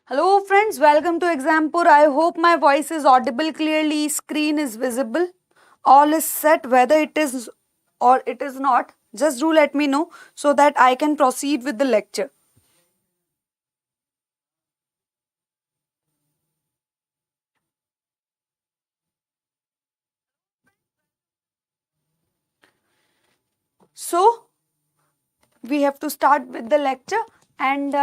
Hello friends, welcome to Exampur. I hope my voice is audible clearly, screen is visible. All is set, whether it is or it is not. Just do let me know so that I can proceed with the lecture. So, we have to start with the lecture and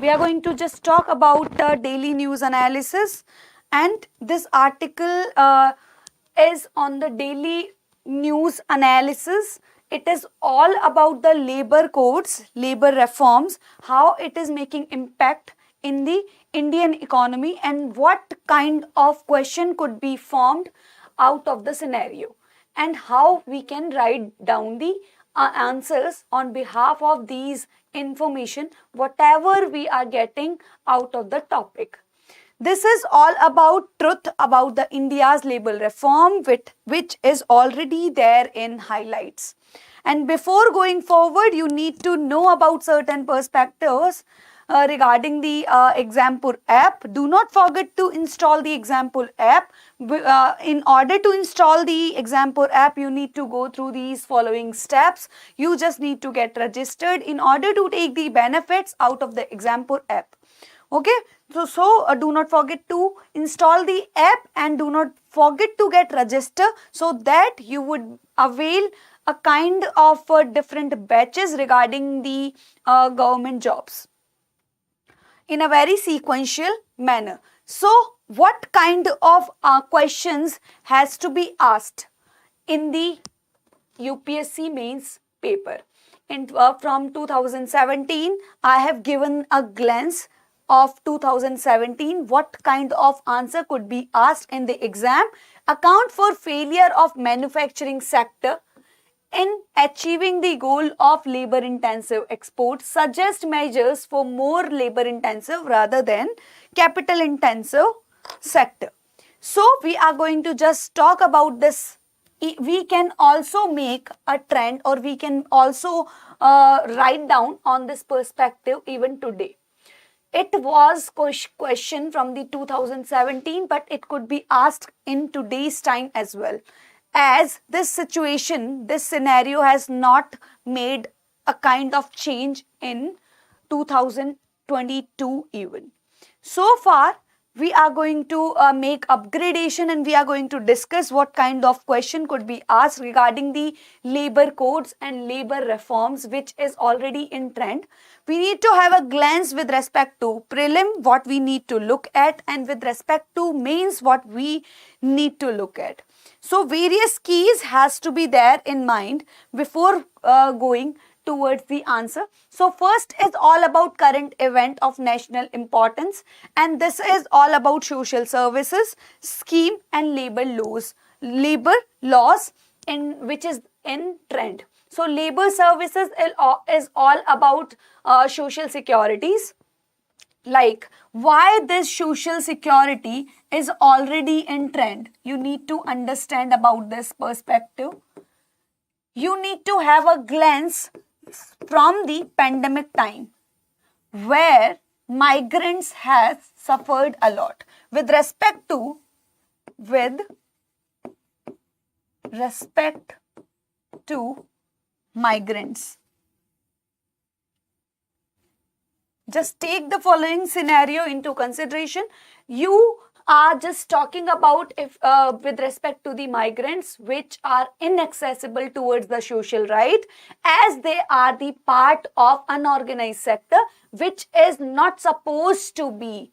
we are going to just talk about daily news analysis, and this article is on the daily news analysis. It is all about the labor codes, labor reforms, how it is making impact in the Indian economy and what kind of question could be formed out of the scenario, and how we can write down the answers on behalf of these information, whatever we are getting out of the topic. This is all about truth about the India's labor reform, which is already there in highlights. And before going forward, you need to know about certain perspectives regarding the Exampur app. Do not forget to install the Exampur app. In order to install the Exampur app, you need to go through these following steps. You just need to get registered in order to take the benefits out of the Exampur app. Okay, so do not forget to install the app and do not forget to get registered so that you would avail a kind of different batches regarding the government jobs in a very sequential manner. So, what kind of questions has to be asked in the UPSC mains paper? From 2017, I have given a glance of 2017, what kind of answer could be asked in the exam. Account for failure of manufacturing sector in achieving the goal of labor intensive exports, suggest measures for more labor intensive rather than capital intensive sector. So we are going to just talk about this. We can also make a trend, or we can also write down on this perspective even today. It was question from the 2017, but it could be asked in today's time as well, as this situation, this scenario has not made a kind of change in 2022 even. So far, we are going to make upgradation, and we are going to discuss what kind of question could be asked regarding the labor codes and labor reforms, which is already in trend. We need to have a glance with respect to prelim, what we need to look at, and with respect to mains, what we need to look at. So various keys has to be there in mind before going towards the answer. So first is all about current event of national importance, and this is all about social services scheme and labor laws in which is in trend. So labor services is all about social securities. Like, why this social security is already in trend, you need to understand about this perspective. You need to have a glance from the pandemic time, where migrants has suffered a lot with respect to migrants. Just take the following scenario into consideration. You are just talking about if with respect to the migrants which are inaccessible towards the social right, as they are the part of unorganized sector which is not supposed to be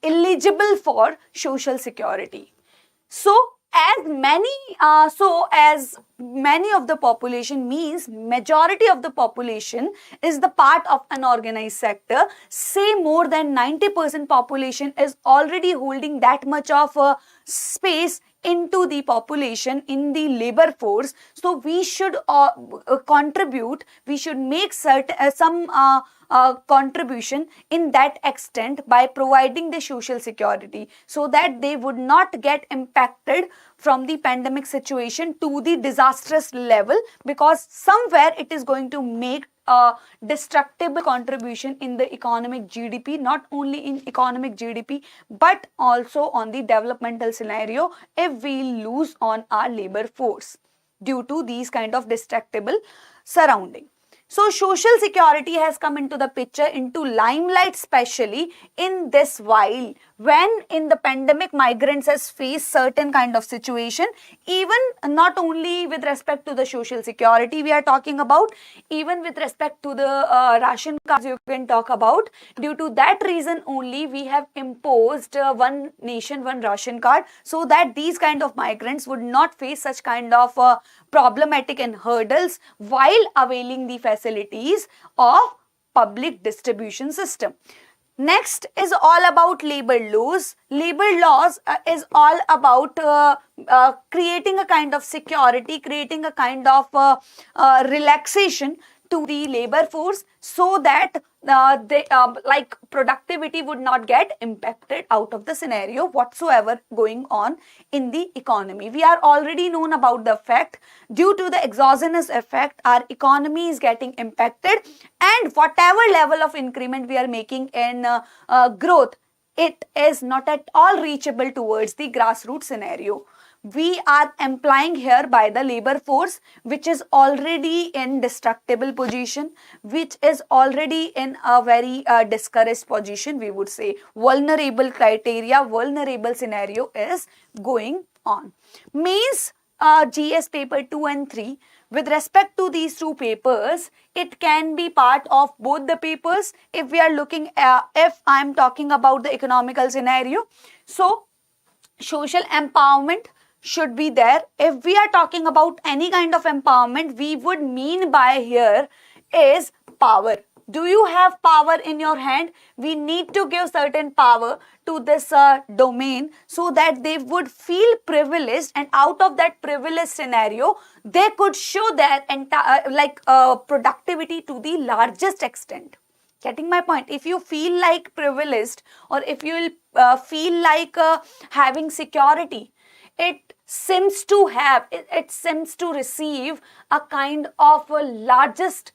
eligible for social security. So as many of the population, means majority of the population is the part of unorganized sector, say more than 90% population is already holding that much of a space into the population in the labor force. So we should contribute, we should make some contribution in that extent by providing the social security, so that they would not get impacted from the pandemic situation to the disastrous level, because somewhere it is going to make a destructible contribution in the economic GDP, not only in economic GDP but also on the developmental scenario if we lose on our labor force due to these kind of destructible surrounding. So social security has come into the picture, into limelight, especially in this while when in the pandemic migrants has faced certain kind of situation, even not only with respect to the social security we are talking about, even with respect to the ration cards you can talk about. Due to that reason only we have imposed one nation one ration card, so that these kind of migrants would not face such kind of problematic and hurdles while availing the facilities of public distribution system. Next is all about labor laws. Labor laws is all about creating a kind of security, creating a kind of relaxation to the labor force, so that like productivity would not get impacted out of the scenario whatsoever going on in the economy. We are already known about the fact, due to the exogenous effect our economy is getting impacted, and whatever level of increment we are making in growth, it is not at all reachable towards the grassroots scenario. We are implying here by the labor force which is already in destructible position, which is already in a very discouraged position, we would say vulnerable criteria, vulnerable scenario is going on. Means GS paper 2 and 3, with respect to these two papers, it can be part of both the papers if we are looking if I am talking about the economical scenario. So social empowerment should be there. If we are talking about any kind of empowerment, we would mean by here is power. Do you have power in your hand? We need to give certain power to this domain, so that they would feel privileged, and out of that privileged scenario they could show their entire productivity to the largest extent. Getting my point? If you feel like privileged, or if you feel like having security, it seems to have, it seems to receive a kind of a largest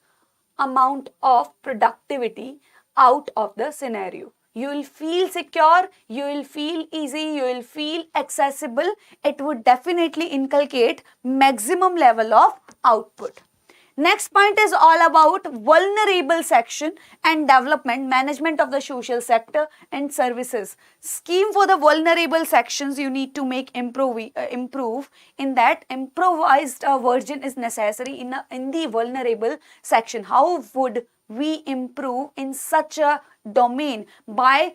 amount of productivity out of the scenario. You will feel secure, you will feel easy, you will feel accessible. It would definitely inculcate maximum level of output. Next point is all about vulnerable section and development, management of the social sector and services. Scheme for the vulnerable sections you need to make improve. In that, improvised version is necessary in the vulnerable section. How would we improve in such a domain? By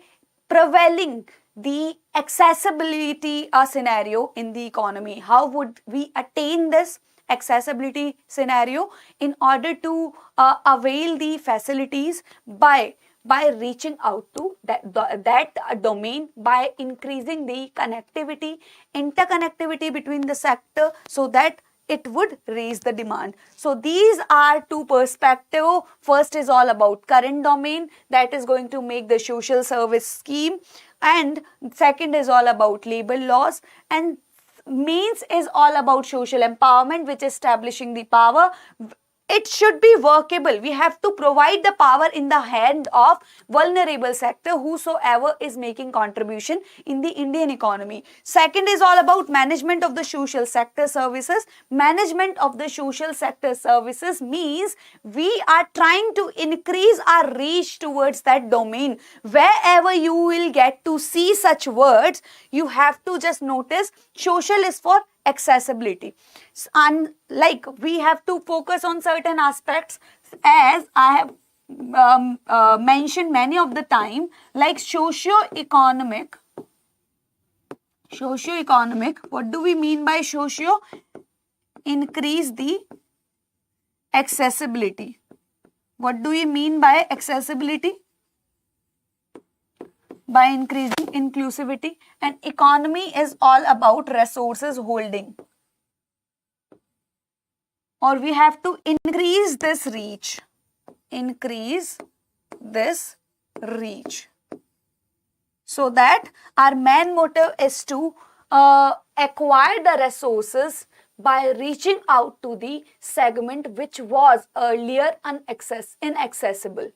prevailing the accessibility scenario in the economy. How would we attain this accessibility scenario? In order to avail the facilities by reaching out to that domain, by increasing the connectivity, interconnectivity between the sector, so that it would raise the demand. So these are two perspectives. First is all about current domain, that is going to make the social service scheme, and second is all about labor laws, and means is all about social empowerment, which is establishing the power. It should be workable. We have to provide the power in the hand of vulnerable sector, whosoever is making contribution in the Indian economy. Second is all about management of the social sector services. Management of the social sector services means we are trying to increase our reach towards that domain. Wherever you will get to see such words, you have to just notice social is for accessibility, and like we have to focus on certain aspects, as I have mentioned many of the time, like socio-economic. What do we mean by socio? Increase the accessibility. What do we mean by accessibility? By increasing inclusivity. And economy is all about resources holding, or we have to increase this reach. So that our main motive is to acquire the resources by reaching out to the segment which was earlier inaccessible.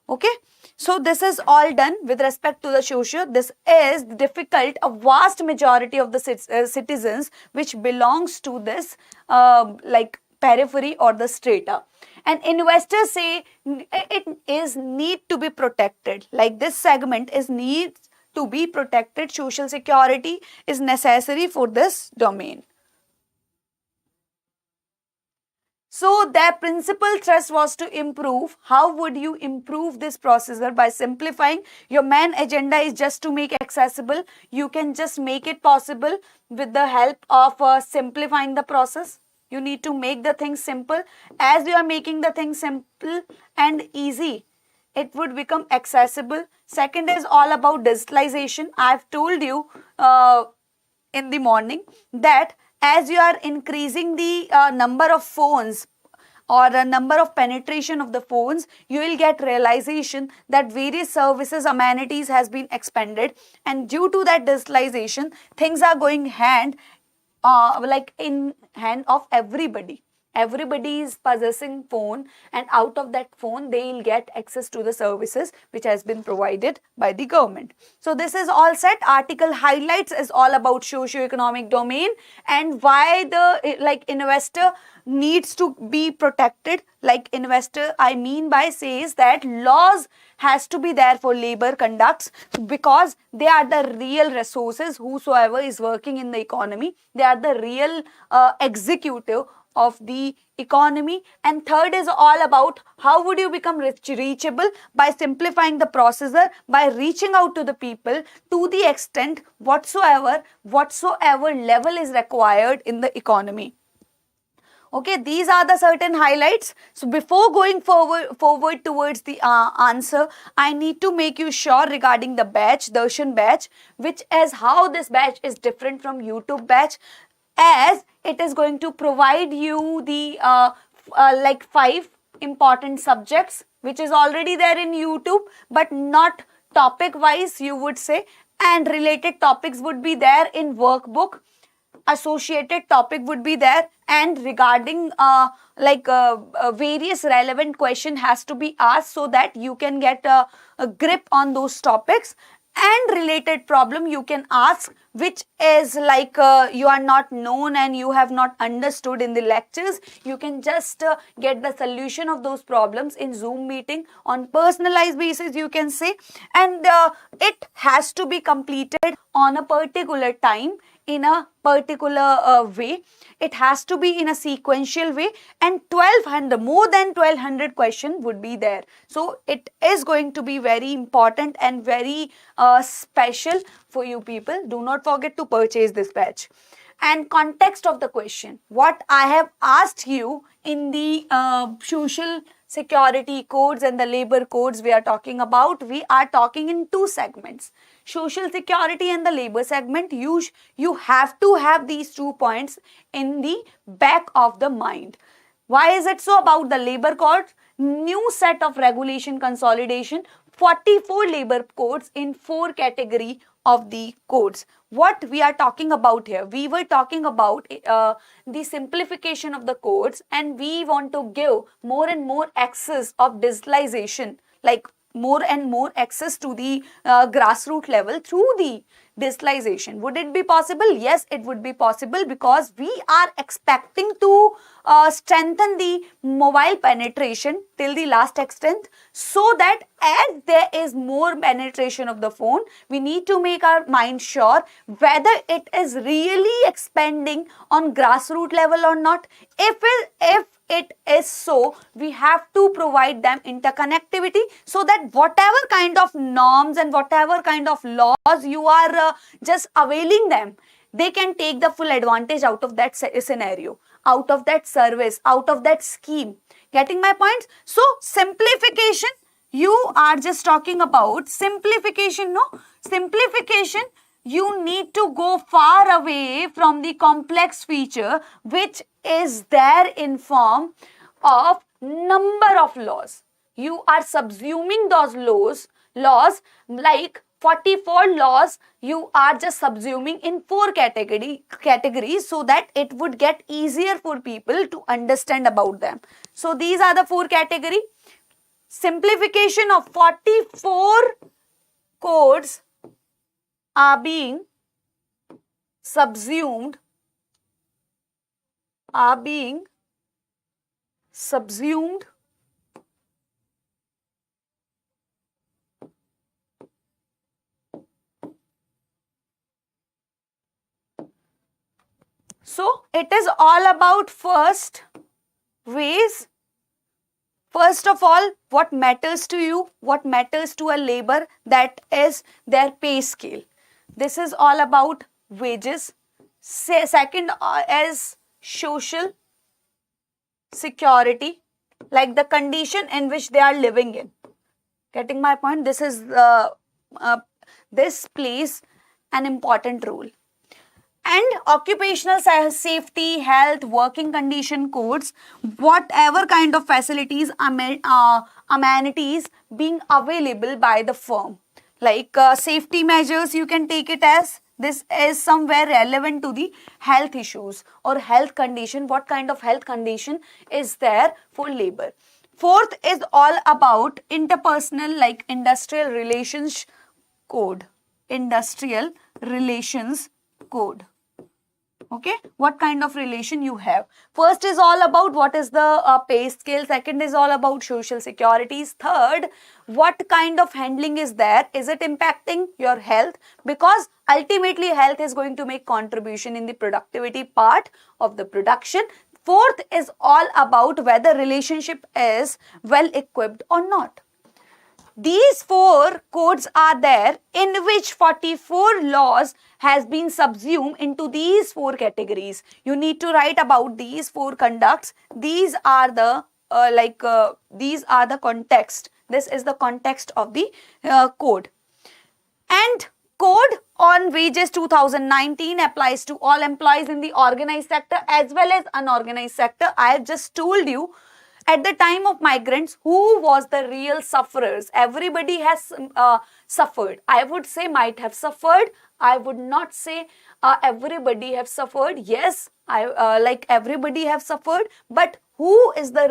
Okay, so this is all done with respect to the socio. This is difficult. A vast majority of the citizens which belongs to this like periphery or the strata, and investors say it is need to be protected. Like this segment is needs to be protected. Social security is necessary for this domain. So their principal thrust was to improve. How would you improve this procedure? By simplifying. Your main agenda is just to make accessible. You can just make it possible with the help of simplifying the process. You need to make the things simple. As you are making the things simple and easy, it would become accessible. Second is all about digitalization. I've told you in the morning that as you are increasing the number of phones or a number of penetration of the phones, you will get realization that various services, amenities has been expanded, and due to that digitalization, things are going hand like in hand of everybody. Everybody is possessing phone, and out of that phone they will get access to the services which has been provided by the government. So this is all set. Article highlights is all about socio-economic domain and why the like investor needs to be protected. Like investor, I mean by says that laws has to be there for labor conducts, because they are the real resources. Whosoever is working in the economy, they are the real executive of the economy. And third is all about how would you become reachable? By simplifying the procedure, by reaching out to the people to the extent whatsoever level is required in the economy. Okay, these are the certain highlights. So before going forward towards the answer, I need to make you sure regarding the batch, Darshan batch, which is how this batch is different from YouTube batch, as it is going to provide you the like 5 important subjects which is already there in YouTube, but not topic wise, you would say, and related topics would be there in workbook. Associated topic would be there, and regarding various relevant question has to be asked so that you can get a grip on those topics. And related problem you can ask, which is like you are not known and you have not understood in the lectures. You can just get the solution of those problems in Zoom meeting on personalized basis, you can say. And it has to be completed on a particular time, in a particular way. It has to be in a sequential way, and 1200, more than 1200 question would be there. So it is going to be very important and very special for you people. Do not forget to purchase this batch. And context of the question, what I have asked you in the social security codes and the labor codes we are talking about, we are talking in 2 segments. Social security and the labor segment, you have to have these 2 points in the back of the mind. Why is it so? About the labor code, new set of regulation consolidation, 44 labor codes in 4 category of the codes. What we are talking about here, we were talking about the simplification of the codes, and we want to give more and more access of digitalization, like more and more access to the grassroots level through the digitalization. Would it be possible? Yes, it would be possible, because we are expecting to strengthen the mobile penetration till the last extent, so that as there is more penetration of the phone, we need to make our mind sure whether it is really expanding on grassroots level or not. If it is so, we have to provide them interconnectivity, so that whatever kind of norms and whatever kind of laws you are just availing them, they can take the full advantage out of that scenario, out of that service, out of that scheme. Getting my points? So simplification, you are just talking about simplification, no? Simplification, you need to go far away from the complex feature which is there in form of number of laws. You are subsuming those laws like 44 laws you are just subsuming in 4 categories so that it would get easier for people to understand about them. So these are the 4 categories. Simplification of 44 codes are being subsumed So it is all about first of all, what matters to you, what matters to a labor, that is their pay scale. This is all about wages. Second is social security, like the condition in which they are living in. Getting my point? This is this plays an important role. And occupational safety, health, working condition codes, whatever kind of facilities, amenities being available by the firm. Like safety measures, you can take it as this is somewhere relevant to the health issues or health condition. What kind of health condition is there for labor? Fourth is all about interpersonal, like industrial relations code. Industrial relations code. Okay, what kind of relation you have? First is all about what is the pay scale. Second is all about social securities. Third, what kind of handling is there? Is it impacting your health? Because ultimately health is going to make contribution in the productivity part of the production. Fourth is all about whether relationship is well equipped or not. These 4 codes are there in which 44 laws has been subsumed into these 4 categories. You need to write about these 4 conducts. These are the these are the context. This is the context of the code. And Code on Wages 2019 applies to all employees in the organized sector as well as unorganized sector. I have just told you, at the time of migrants, who was the real sufferers? Everybody has suffered. I would say might have suffered. I would not say everybody have suffered. Yes, like everybody have suffered. But who is the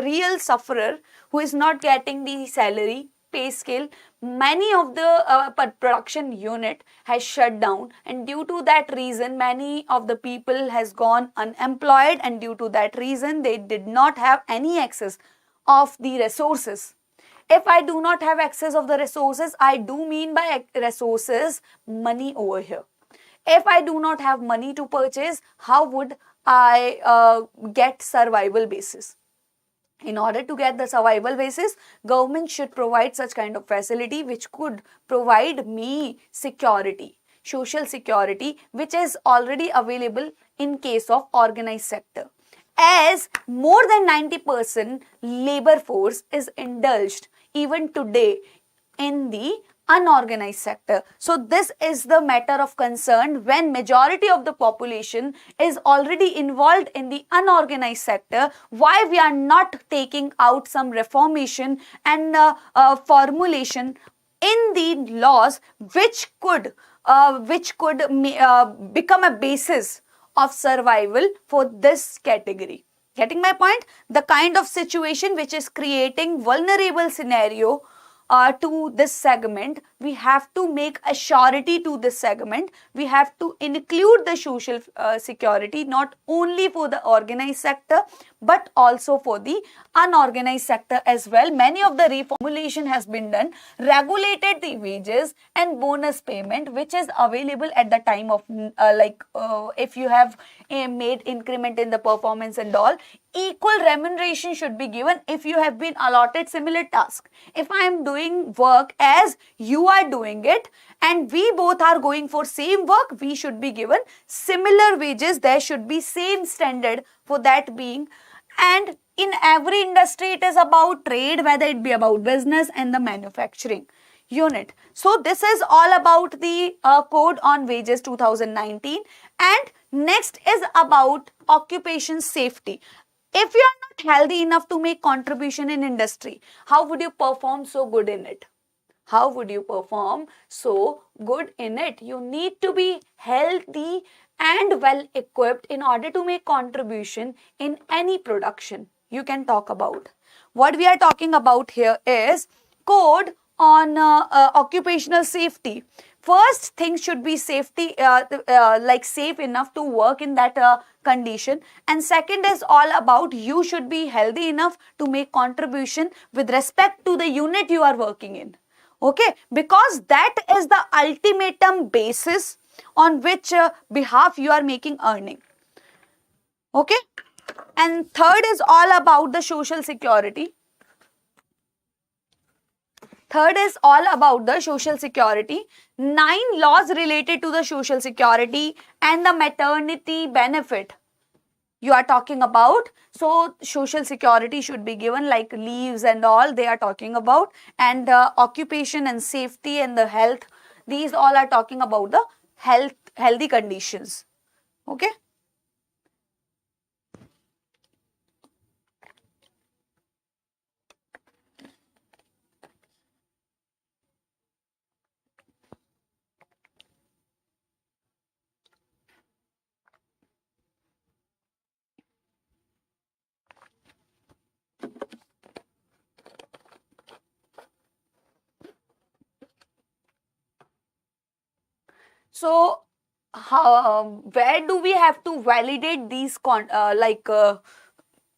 real sufferer who is not getting the salary, pay scale? Many of the production unit has shut down, and due to that reason many of the people has gone unemployed, and due to that reason they did not have any access of the resources. If I do not have access of the resources, I do mean by resources money over here. If I do not have money to purchase, how would I get survival basis? In order to get the survival basis, government should provide such kind of facility which could provide me security, social security, which is already available in case of organized sector. As more than 90% labor force is indulged even today in the unorganized sector. So this is the matter of concern when majority of the population is already involved in the unorganized sector. Why we are not taking out some reformation and formulation in the laws which could become a basis of survival for this category? Getting my point? The kind of situation which is creating vulnerable scenario to this segment, we have to make a surety to this segment. We have to include the social security not only for the organized sector but also for the unorganized sector as well. Many of the reformulation has been done, regulated the wages and bonus payment which is available at the time of if you have made increment in the performance and all, equal remuneration should be given if you have been allotted similar task. If I am doing work as you are doing it and we both are going for same work, we should be given similar wages. There should be same standard for that being. And in every industry it is about trade, whether it be about business and the manufacturing unit. So this is all about the Code on Wages 2019. And next is about occupation safety. If you are not healthy enough to make contribution in industry, how would you perform so good in it? how would you perform so good in it? You need to be healthy and well equipped in order to make contribution in any production you can talk about. What we are talking about here is code on occupational safety. First thing should be safety, like safe enough to work in that condition, and second is all about you should be healthy enough to make contribution with respect to the unit you are working in. Okay, because that is the ultimatum basis on which behalf you are making earning. Okay, and third is all about the social security. Third is all about the social security. 9 laws related to the social security and the maternity benefit you are talking about. So social security should be given, like leaves and all they are talking about, and occupation and safety and the health, these all are talking about the healthy conditions. Okay. So where do we have to validate these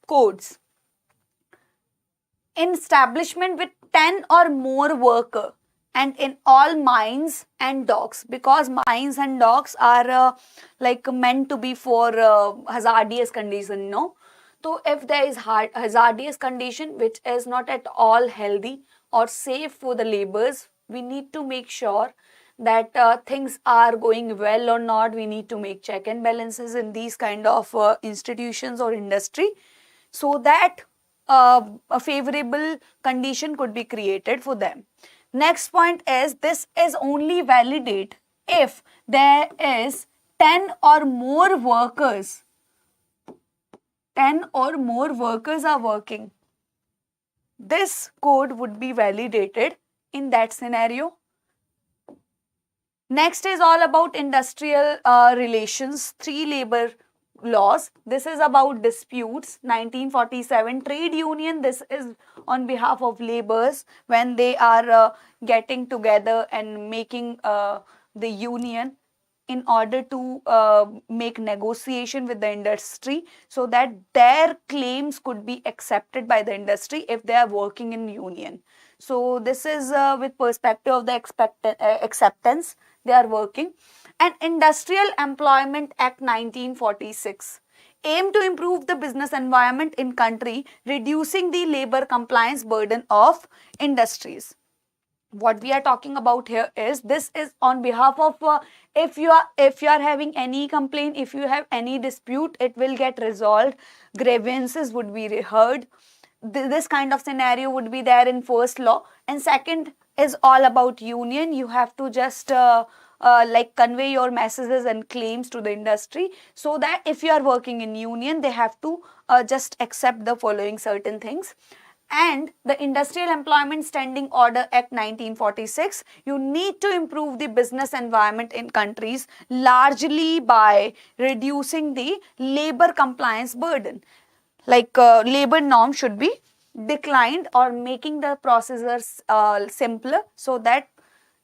codes? In establishment with 10 or more worker and in all mines and docks, because mines and docks are like meant to be for hazardous condition, no? So if there is hazardous condition which is not at all healthy or safe for the laborers, we need to make sure that things are going well or not. We need to make check and balances in these kind of institutions or industry, so that a favorable condition could be created for them. Next point is, this is only validate if there is 10 or more workers. 10 or more workers are working. This code would be validated in that scenario. Next is all about industrial relations, 3 labor laws. This is about disputes. 1947 trade union, this is on behalf of laborers when they are getting together and making the union in order to make negotiation with the industry so that their claims could be accepted by the industry if they are working in union. So this is with perspective of the acceptance they are working. And Industrial Employment Act 1946 aim to improve the business environment in country, reducing the labor compliance burden of industries. What we are talking about here is, this is on behalf of if you are having any complaint, if you have any dispute, it will get resolved, grievances would be heard. This kind of scenario would be there in first law. And second is all about union. You have to just like convey your messages and claims to the industry, so that if you are working in union, they have to just accept the following certain things. And the Industrial Employment Standing Order Act 1946, you need to improve the business environment in countries largely by reducing the labor compliance burden. Like labor norm should be declined or making the procedures simpler, so that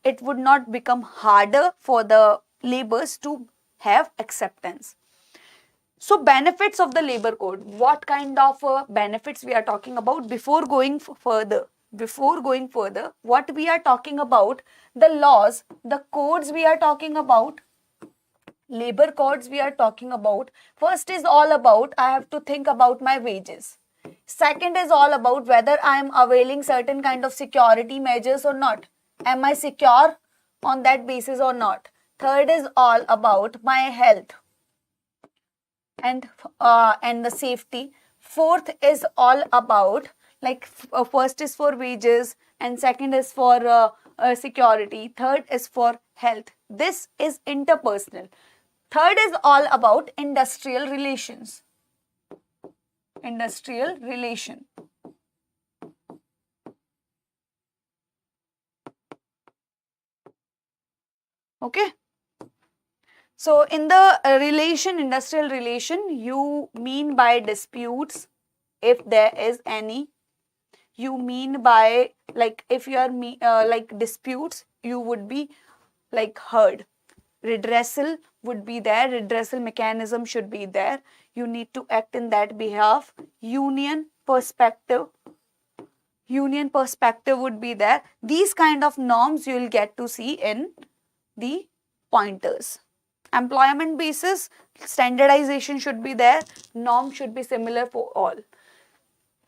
it would not become harder for the laborers to have acceptance. So benefits of the labor code, what kind of benefits we are talking about before going further? Before going further, what we are talking about, the laws, the codes we are talking about, labor codes we are talking about. First is all about, I have to think about my wages. Second is all about whether I am availing certain kind of security measures or not. Am I secure on that basis or not? Third is all about my health and the safety. Fourth is all about, like first is for wages and second is for security. Third is for health. This is interpersonal. Third is all about industrial relations. Industrial relation. Okay. So in the industrial relation, you mean by disputes, if there is any. You mean by, like, if you are like disputes, you would be like heard. Redressal would be there. Redressal mechanism should be there. You need to act in that behalf. Union perspective would be there. These kind of norms you will get to see in the pointers. Employment basis, standardization should be there. Norm should be similar for all.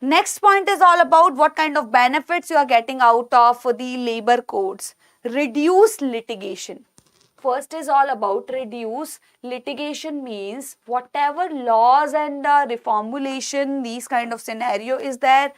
Next point is all about what kind of benefits you are getting out of the labor codes. Reduce litigation. First is all about reduce litigation, means whatever laws and reformulation, these kind of scenario is there,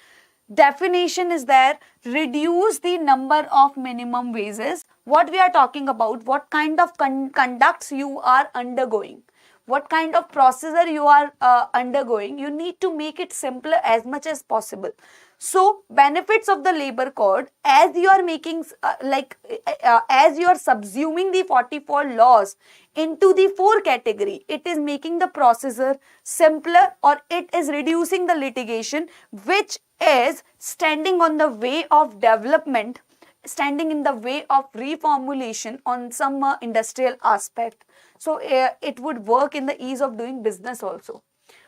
definition is there, reduce the number of minimum wages. What we are talking about, what kind of conducts you are undergoing, what kind of procedure you are undergoing, you need to make it simpler as much as possible. So benefits of the labor code, as you are making as you are subsuming the 44 laws into the 4 category, it is making the procedure simpler, or it is reducing the litigation, which is standing on the way of development, standing in the way of reformulation on some industrial aspect. So it would work in the ease of doing business also.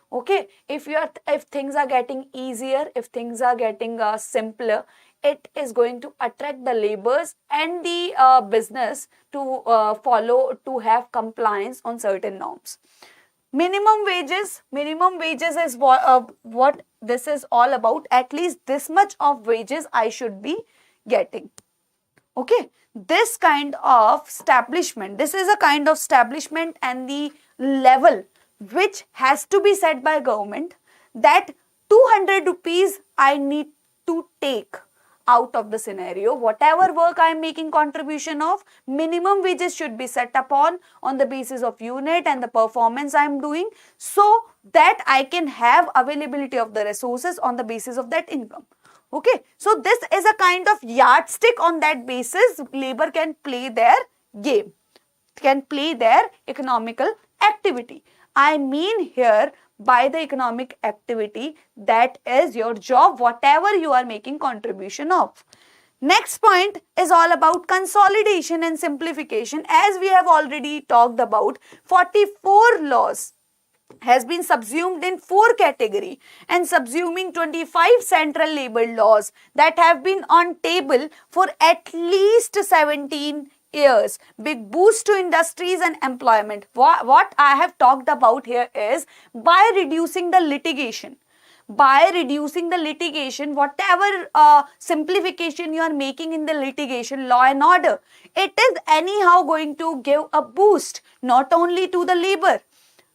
Okay, if things are getting easier, if things are getting simpler, it is going to attract the laborers and the business to follow, to have compliance on certain norms. Minimum wages is what this is all about. At least this much of wages I should be getting. Okay, this kind of establishment, this is a kind of establishment and the level which has to be set by government, that 200 rupees I need to take out of the scenario. Whatever work I am making contribution of, minimum wages should be set upon on the basis of unit and the performance I am doing, so that I can have availability of the resources on the basis of that income. Okay, so this is a kind of yardstick. On that basis, labor can play their game, can play their economical activity. I mean here by the economic activity, that is your job, whatever you are making contribution of. Next point is all about consolidation and simplification. As we have already talked about, 44 laws has been subsumed in 4 category, and subsuming 25 central labor laws that have been on table for at least 17 years. Big boost to industries and employment. What I have talked about here is, by reducing the litigation, whatever simplification you are making in the litigation, law and order, it is anyhow going to give a boost not only to the labor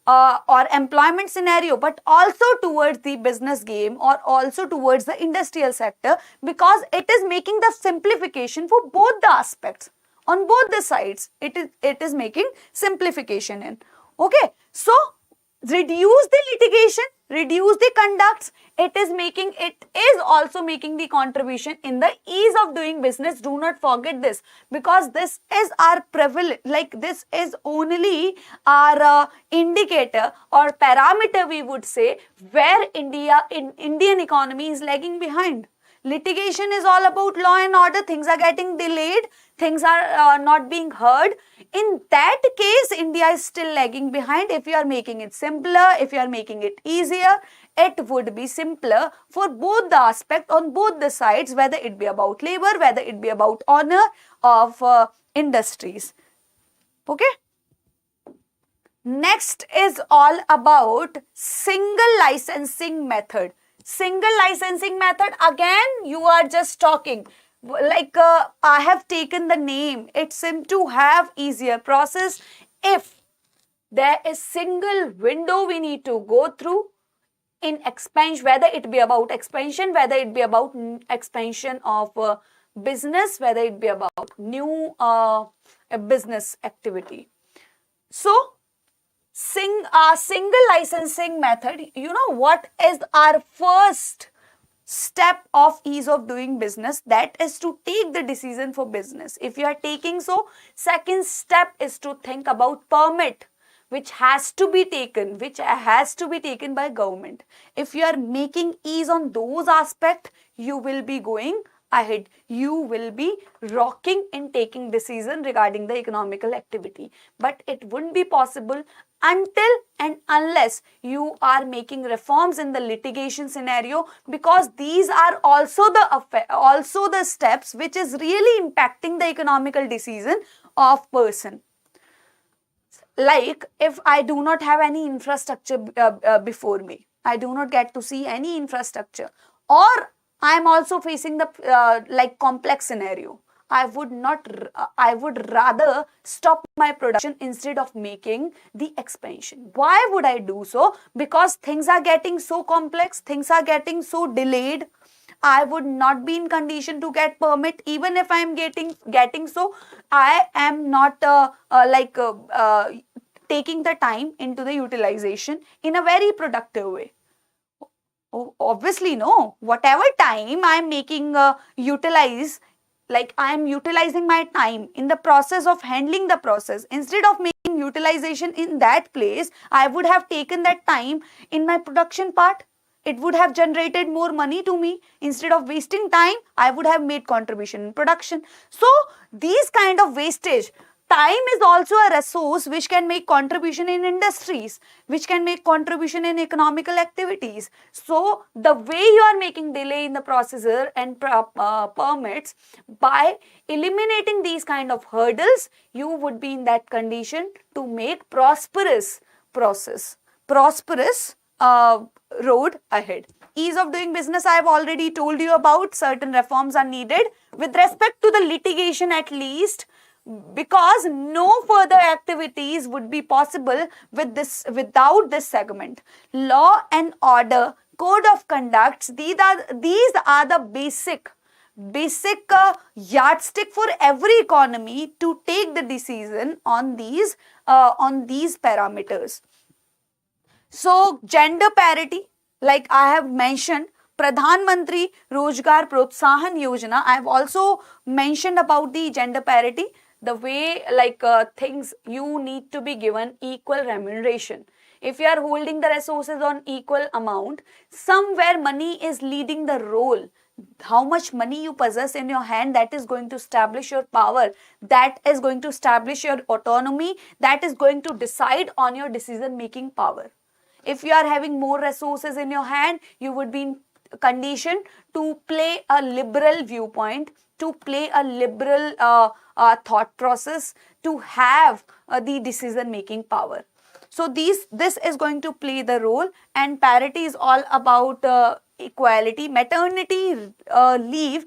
or employment scenario, but also towards the business game, or also towards the industrial sector, because it is making the simplification for both the aspects. On both the sides, it is making simplification in. Okay, so reduce the litigation, reduce the conducts. It is also making the contribution in the ease of doing business. Do not forget this, because this is our privilege. Like, this is only our indicator or parameter, we would say, where Indian economy is lagging behind. Litigation is all about law and order. Things are getting delayed. Things are not being heard. In that case, India is still lagging behind. If you are making it simpler, if you are making it easier, it would be simpler for both the aspect, on both the sides, whether it be about labor, whether it be about honor of industries. Okay. Next is all about single licensing method. Single licensing method, again you are just talking like I have taken the name. It seems to have easier process. If there is single window we need to go through in expansion, whether it be about expansion, whether it be about expansion of business, whether it be about new business activity. So single licensing method, you know what is our first step of ease of doing business, that is to take the decision for business. If you are taking, so second step is to think about permit, which has to be taken by government. If you are making ease on those aspects, you will be going ahead. You will be rocking in taking decision regarding the economical activity. But it wouldn't be possible until and unless you are making reforms in the litigation scenario, because these are also the steps which is really impacting the economical decision of person. Like if I do not have any infrastructure before me, I do not get to see any infrastructure, or I am also facing the like complex scenario, I would rather stop my production instead of making the expansion. Why would I do so? Because things are getting so complex, things are getting so delayed. I would not be in condition to get permit. Even if I am getting so, I am not taking the time into the utilization in a very productive way. Oh, obviously no. Whatever time I am making utilize, like I am utilizing my time in the process of handling the process, instead of making utilization in that place, I would have taken that time in my production part. It would have generated more money to me. Instead of wasting time, I would have made contribution in production. So these kind of wastage, time is also a resource which can make contribution in industries, which can make contribution in economical activities. So the way you are making delay in the procedure and permits, by eliminating these kind of hurdles, you would be in that condition to make prosperous road ahead. Ease of doing business, I have already told you about. Certain reforms are needed with respect to the litigation, at least, because no further activities would be possible without this segment. Law and order, code of conducts, these are the basic yardstick for every economy to take the decision on these parameters. So gender parity, like I have mentioned, Pradhan Mantri Rozgar Protsahan Yojana, I have also mentioned about the gender parity, the way things, you need to be given equal remuneration. If you are holding the resources on equal amount, somewhere money is leading the role. How much money you possess in your hand, that is going to establish your power, that is going to establish your autonomy, that is going to decide on your decision making power. If you are having more resources in your hand, you would be in condition to play a liberal viewpoint, to play a liberal thought process, to have the decision making power. So this is going to play the role, and parity is all about equality. Maternity leave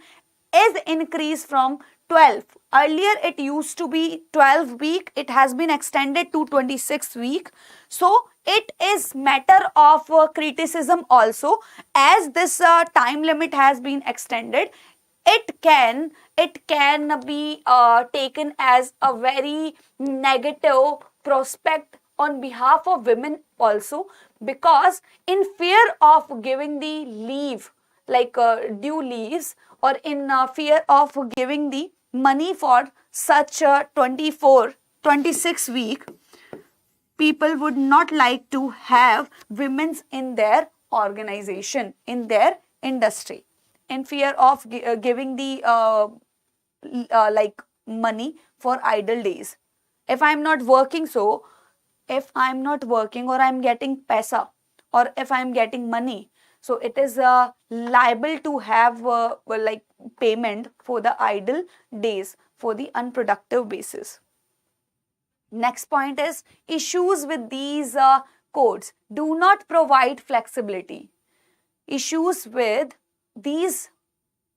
is increased from 12. Earlier it used to be 12 week. It has been extended to 26 week. So it is matter of criticism also, as this time limit has been extended. It can be taken as a very negative prospect on behalf of women also, because in fear of giving the leave, due leaves, or in fear of giving the money for such a 26 week, people would not like to have women in their organization, in their industry, in fear of giving the money for idle days. If I'm not working, if I'm not working, or I'm getting paisa, or if I'm getting money, so it is liable to have payment for the idle days, for the unproductive basis. Next point is issues with these codes do not provide flexibility. Issues with these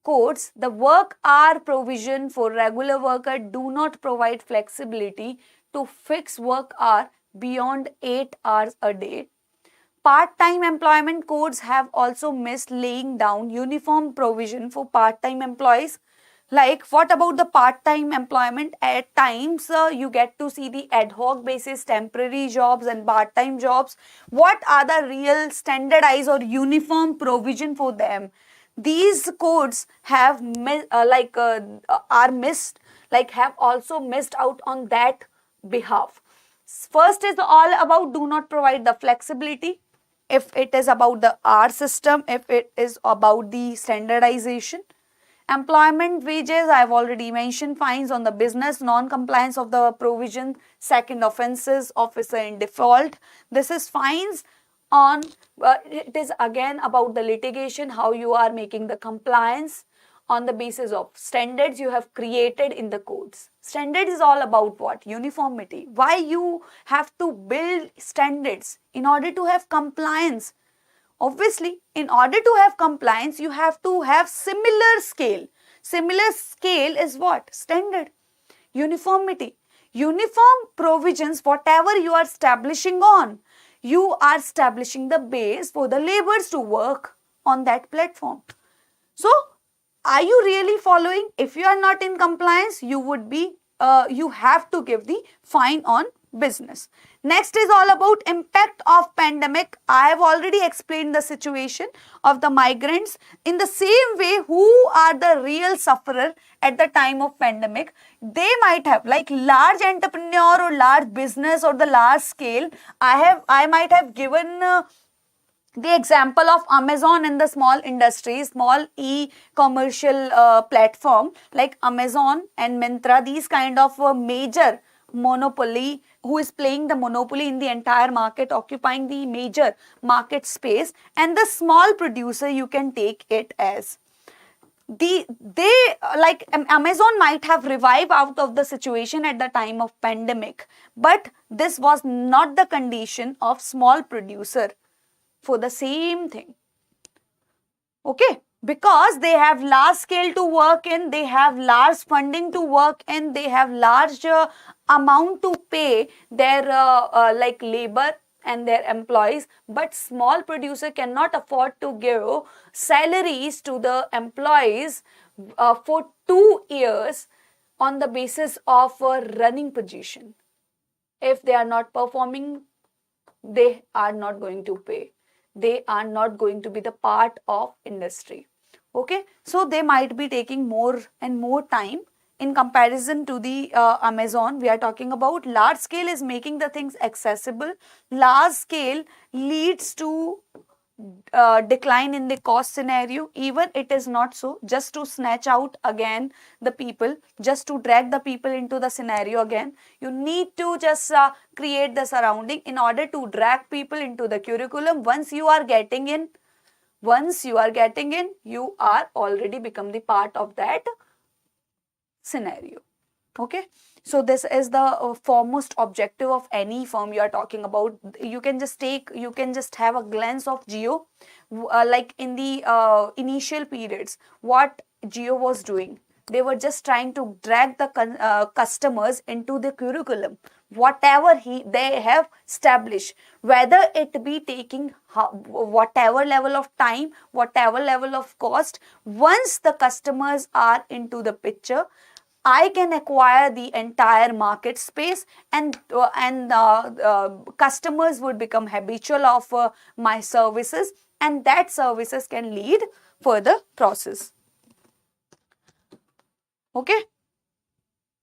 codes, the work hour provision for regular worker do not provide flexibility to fix work hour beyond 8 hours a day. Part-time employment codes have also missed laying down uniform provision for part-time employees. Like, what about the part-time employment? At times, you get to see the ad hoc basis, temporary jobs and part-time jobs. What are the real standardized or uniform provision for them? these codes have are missed, like have also missed out on that behalf. First is all about do not provide the flexibility, if it is about the R system, if it is about the standardization. Employment wages, I have already mentioned. Fines on the business, non-compliance of the provision, second offences, officer in default. This is fines on, it is again about the litigation, how you are making the compliance on the basis of standards you have created in the codes. Standard is all about what? Uniformity. Why you have to build standards? In order to have compliance. Obviously, in order to have compliance, you have to have similar scale. Similar scale is what? Standard. Uniformity. Uniform provisions, whatever you are establishing on, you are establishing the base for the laborers to work on that platform. So, are you really following? If you are not in compliance, you would be, you have to give the fine on business. Next is all about impact of pandemic. I have already explained the situation of the migrants. In the same way, who are the real sufferer at the time of pandemic? They might have, like large entrepreneur or large business or the large scale. I might have given the example of Amazon and the small industries, small e-commercial platform like Amazon and Myntra, these kind of major monopoly, who is playing the monopoly in the entire market, occupying the major market space, and the small producer, you can take it as like Amazon might have revived out of the situation at the time of pandemic, but this was not the condition of small producer for the same thing. Okay, because they have large scale to work in, they have large funding to work in, they have large amount to pay their like labor and their employees, but small producer cannot afford to give salaries to the employees for 2 years on the basis of a running position. If they are not performing, they are not going to pay. They are not going to be the part of industry. Okay, so they might be taking more and more time in comparison to the Amazon. We are talking about large scale is making the things accessible. Large scale leads to decline in the cost scenario. Even it is not so, just to snatch out again the people, just to drag the people into the scenario again, you need to just create the surrounding in order to drag people into the curriculum. Once you are getting in, you are already become the part of that scenario. Okay, so this is the foremost objective of any firm you are talking about. You can just have a glance of Jio, like in the initial periods, what Jio was doing. They were just trying to drag the customers into the curriculum, whatever they have established, whether it be taking whatever level of time, whatever level of cost. Once the customers are into the picture, I can acquire the entire market space, and customers would become habitual of my services, and that services can lead further process. Okay.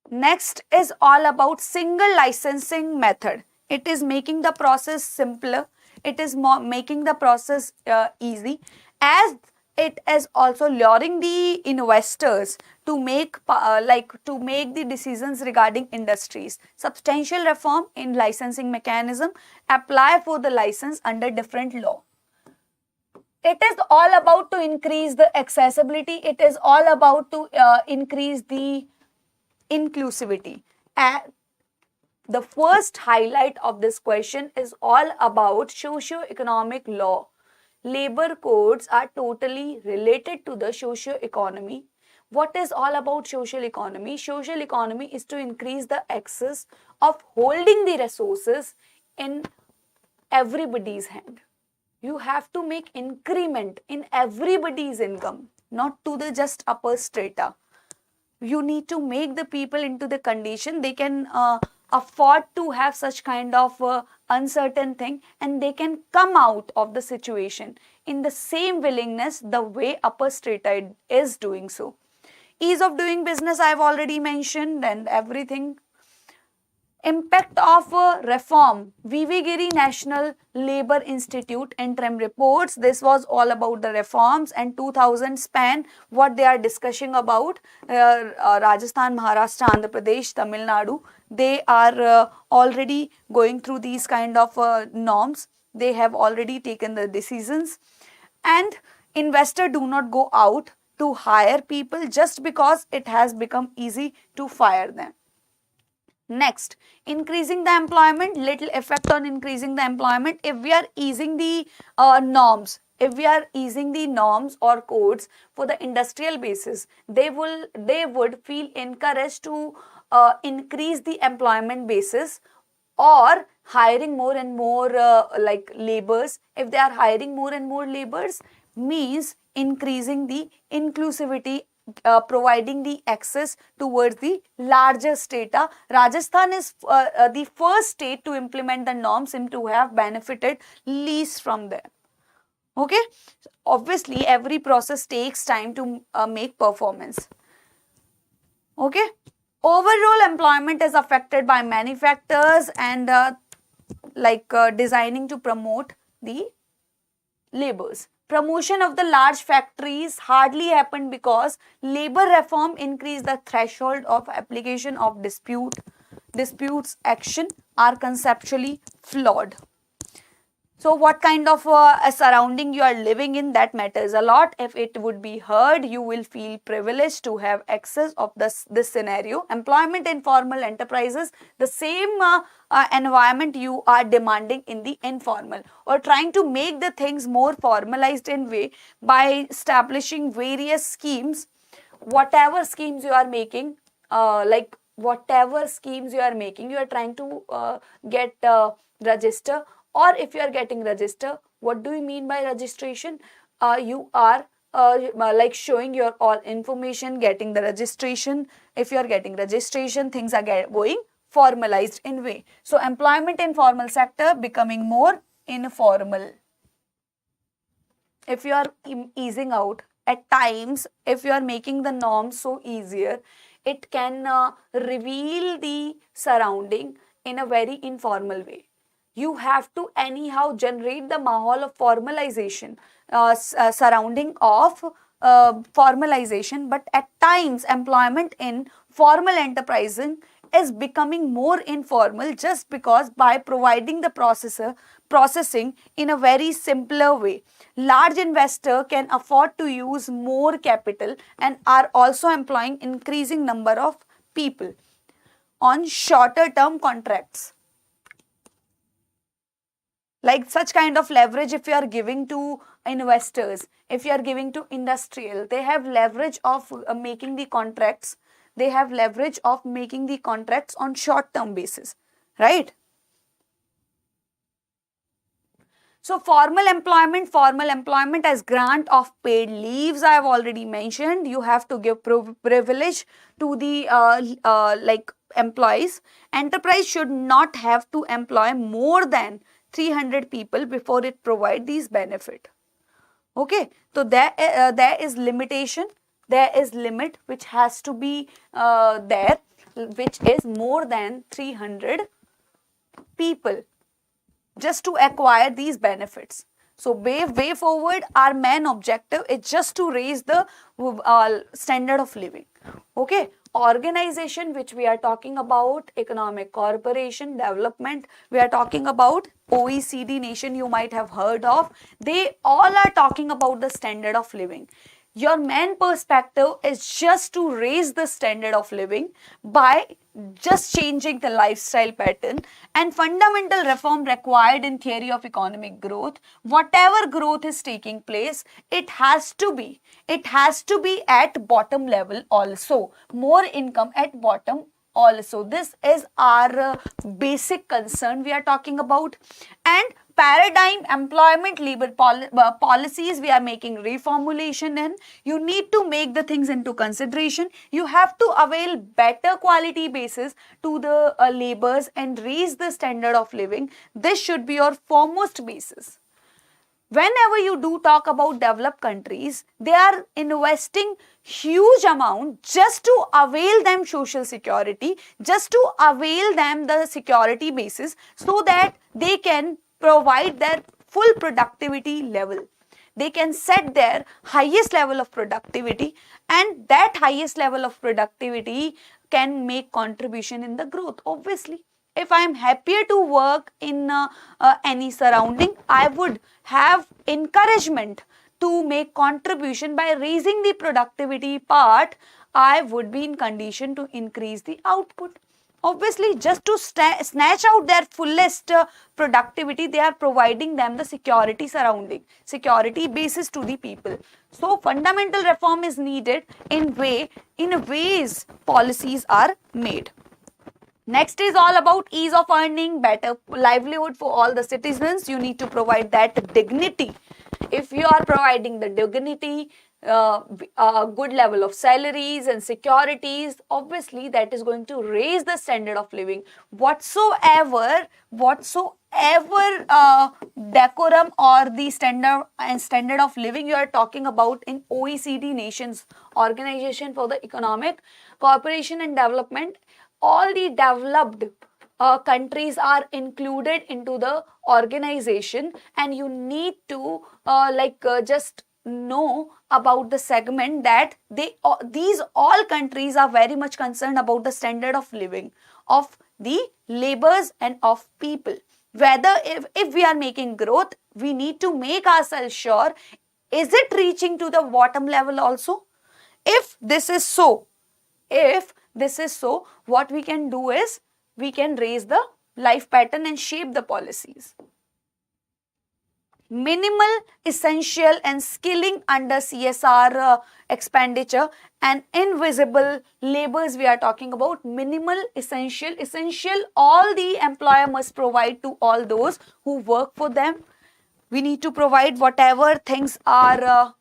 Next is all about single licensing method. It is making the process simpler. It is making the process easy, as it is also luring the investors to make the decisions regarding industries. Substantial reform in licensing mechanism, apply for the license under different law. It is all about to increase the accessibility. It is all about to increase the inclusivity. And the first highlight of this question is all about socio-economic law. Labor codes are totally related to the socio-economy. What is all about social economy? Social economy is to increase the access of holding the resources in everybody's hand. You have to make increment in everybody's income, not to the just upper strata. You need to make the people into the condition they can afford to have such kind of uncertain thing, and they can come out of the situation in the same willingness the way upper strata is doing so. Ease of doing business I have already mentioned, and everything. Impact of reform. V.V. Giri National Labour Institute interim reports. This was all about the reforms and 2000 span, what they are discussing about. Rajasthan, Maharashtra, Andhra Pradesh, Tamil Nadu, they are already going through these kind of norms. They have already taken the decisions. And investor do not go out to hire people just because it has become easy to fire them. Next, increasing the employment, little effect on increasing the employment. If we are easing the norms, if we are easing the norms or codes for the industrial basis, they would feel encouraged to increase the employment basis or hiring more and more like laborers. If they are hiring more and more laborers, means increasing the inclusivity, providing the access towards the larger strata. Rajasthan is the first state to implement the norms, seem to have benefited least from them. Okay, obviously every process takes time to make performance. Okay, overall employment is affected by many factors, and designing to promote the laborers. Promotion of the large factories hardly happened because labor reform increased the threshold of application of disputes action are conceptually flawed. So what kind of surrounding you are living in, that matters a lot. If it would be heard, you will feel privileged to have access of this scenario. Employment in formal enterprises, the same environment you are demanding in the informal, or trying to make the things more formalized in way by establishing various schemes. Whatever schemes you are making, whatever schemes you are making, you are trying to get register. Or if you are getting register, what do you mean by registration? You are showing your all information, getting the registration. If you are getting registration, things are going formalized in way. So employment in formal sector becoming more informal. If you are easing out, at times, if you are making the norms so easier, it can reveal the surrounding in a very informal way. You have to anyhow generate the mahal of formalization, surrounding of formalization. But at times, employment in formal enterprising is becoming more informal, just because by providing the processing in a very simpler way. Large investor can afford to use more capital and are also employing increasing number of people on shorter term contracts. Like such kind of leverage, if you are giving to investors, if you are giving to industrial, they have leverage of making the contracts. They have leverage of making the contracts on short term basis, right? So formal employment as grant of paid leaves, I have already mentioned. You have to give privilege to the employees. Enterprise should not have to employ more than 300 people before it provide these benefit. Okay, so there is limitation, there is limit which has to be there, which is more than 300 people just to acquire these benefits. So way forward, our main objective is just to raise the standard of living. Okay, organization which we are talking about, economic cooperation development, we are talking about OECD nation, you might have heard of. They all are talking about the standard of living. Your main perspective is just to raise the standard of living by just changing the lifestyle pattern, and fundamental reform required in theory of economic growth. Whatever growth is taking place, it has to be at bottom level also. More income at bottom also. This is our basic concern we are talking about. And paradigm employment labor policies we are making reformulation in. You need to make the things into consideration. You have to avail better quality basis to the labors and raise the standard of living. This should be your foremost basis. Whenever you do talk about developed countries, they are investing huge amount just to avail them social security, just to avail them the security basis so that they can provide their full productivity level. They can set their highest level of productivity, and that highest level of productivity can make contribution in the growth. Obviously, if I am happier to work in any surrounding, I would have encouragement to make contribution by raising the productivity part. I would be in condition to increase the output. Obviously, just to snatch out their fullest productivity, they are providing them the security surrounding, security basis to the people. So, fundamental reform is needed in ways policies are made. Next is all about ease of earning, better livelihood for all the citizens. You need to provide that dignity. If you are providing the dignity, a good level of salaries and securities, obviously that is going to raise the standard of living. Whatsoever decorum or the standard of living you are talking about in OECD nations, Organization for the Economic Cooperation and Development, all the developed countries are included into the organization, and you need to just know about the segment that these all countries are very much concerned about the standard of living of the laborers and of people. Whether if we are making growth, we need to make ourselves sure, is it reaching to the bottom level also? If this is so, what we can do is we can raise the life pattern and shape the policies. Minimal, essential and skilling under CSR expenditure and invisible labors we are talking about. Minimal, essential, all the employer must provide to all those who work for them. We need to provide whatever things are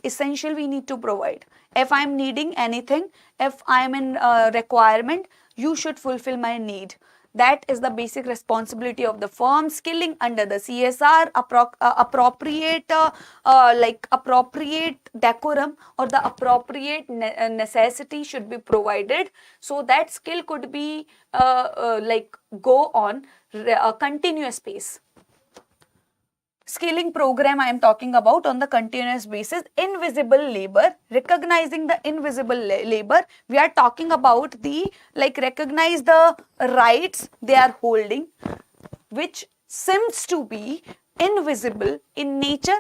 essential, we need to provide. If I am needing anything, if I am in requirement, you should fulfill my need. That is the basic responsibility of the firm. Skilling under the CSR, appropriate decorum or the appropriate necessity should be provided, so that skill could be go on a continuous pace. Skilling program I am talking about on the continuous basis. Invisible labor, recognizing the invisible labor, we are talking about the recognize the rights they are holding, which seems to be invisible in nature.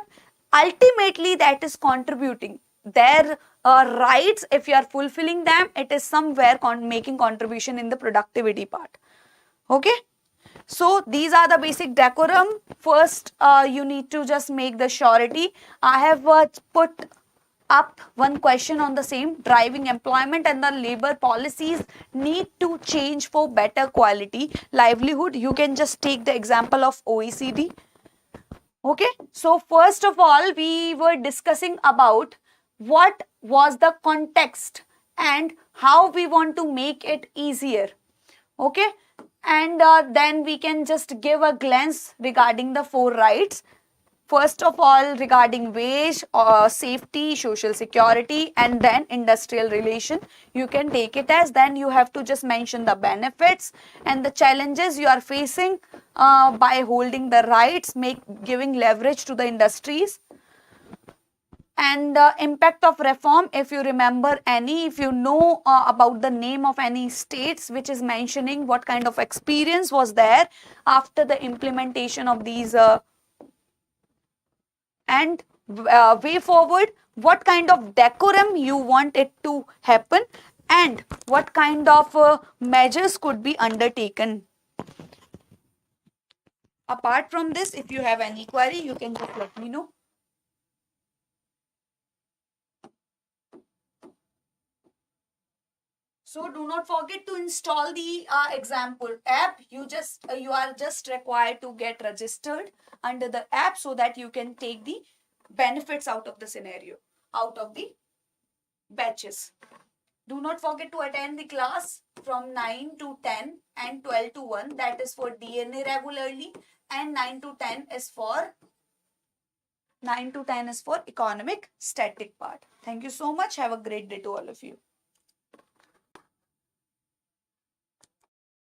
Ultimately, that is contributing their rights. If you are fulfilling them, it is somewhere making contribution in the productivity part. Okay. So these are the basic decorum. First, you need to just make the surety. I have put up one question on the same. Driving employment and the labor policies need to change for better quality livelihood. You can just take the example of OECD. Okay. So first of all, we were discussing about what was the context and how we want to make it easier. Okay. And then we can just give a glance regarding the 4 rights. First of all, regarding wage, safety, social security, and then industrial relation. You can take it as, then you have to just mention the benefits and the challenges you are facing by holding the rights, giving leverage to the industries. And impact of reform, if you remember if you know about the name of any states which is mentioning what kind of experience was there after the implementation of these and way forward, what kind of decorum you want it to happen and what kind of measures could be undertaken. Apart from this, if you have any query, you can just let me know. So do not forget to install the example app. You are just required to get registered under the app so that you can take the benefits out of the scenario, out of the batches. Do not forget to attend the class from 9 to 10 and 12 to 1. That is for DNA regularly, and 9 to 10 is for economic static part. Thank you so much. Have a great day to all of you.